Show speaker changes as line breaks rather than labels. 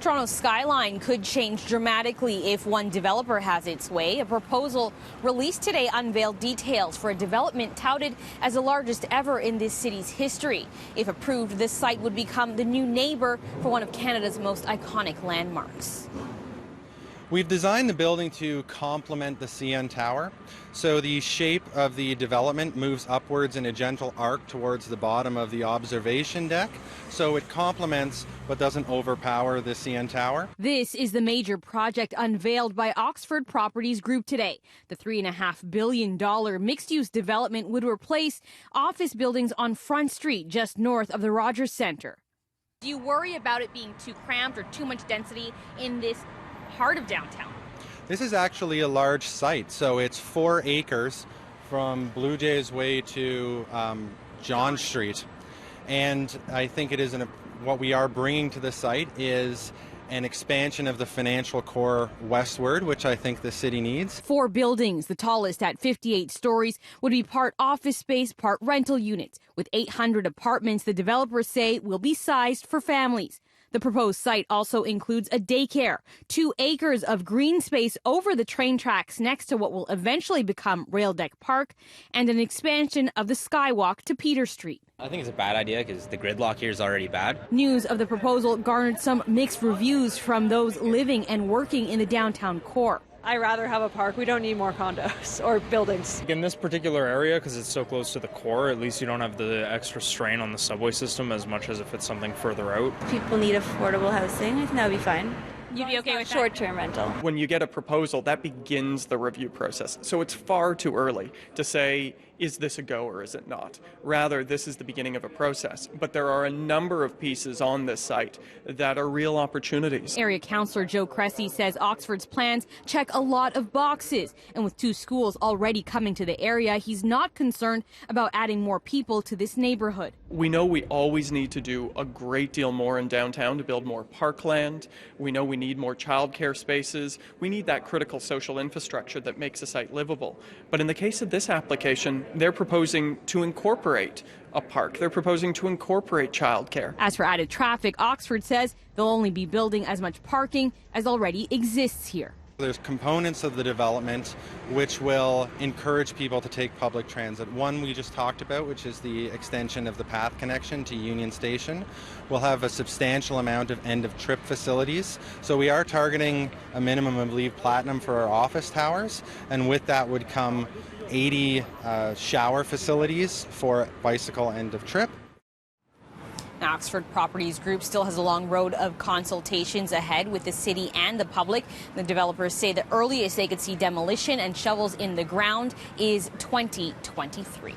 Toronto's skyline could change dramatically if one developer has its way. A proposal released today unveiled details for a development touted as the largest ever in this city's history. If approved, this site would become the new neighbour for one of Canada's most iconic landmarks.
We've designed the building to complement the CN Tower, so the shape of the development moves upwards in a gentle arc towards the bottom of the observation deck, so it complements but doesn't overpower the CN Tower.
This is the major project unveiled by Oxford Properties Group today. The $3.5 billion mixed-use development would replace office buildings on Front Street, just north of the Rogers Centre. Do you worry about it being too cramped or too much density in this heart of downtown?
This is actually a large site, so it's 4 acres from Blue Jays Way to John Street, and I think it is what we are bringing to the site is an expansion of the financial core westward, which I think the city needs. 4
buildings, the tallest at 58 stories, would be part office space, part rental units. With 800 apartments, the developers say will be sized for families. The proposed site also includes a daycare, 2 acres of green space over the train tracks next to what will eventually become Rail Deck Park, and an expansion of the skywalk to Peter Street.
I think it's a bad idea because the gridlock here is already bad.
News of the proposal garnered some mixed reviews from those living and working in the downtown core.
I'd rather have a park. We don't need more condos or buildings.
In this particular area, because it's so close to the core, at least you don't have the extra strain on the subway system as much as if it's something further out.
People need affordable housing. I think that would be fine.
You'd be okay with
short-term rental.
When you get a proposal, that begins the review process. So it's far too early to say, is this a go or is it not? Rather, this is the beginning of a process. But there are a number of pieces on this site that are real opportunities.
Area Councillor Joe Cressy says Oxford's plans check a lot of boxes. And with 2 schools already coming to the area, he's not concerned about adding more people to this neighborhood.
We know we always need to do a great deal more in downtown to build more parkland. We know we need more childcare spaces. We need that critical social infrastructure that makes a site livable. But in the case of this application, they're proposing to incorporate a park. They're proposing to incorporate childcare.
As for added traffic, Oxford says they'll only be building as much parking as already exists here.
There's components of the development which will encourage people to take public transit. One we just talked about, which is the extension of the path connection to Union Station. We'll have a substantial amount of end-of-trip facilities. So we are targeting a minimum of LEED Platinum for our office towers, and with that would come 80 shower facilities for bicycle end-of-trip.
Oxford Properties Group still has a long road of consultations ahead with the city and the public. The developers say the earliest they could see demolition and shovels in the ground is 2023.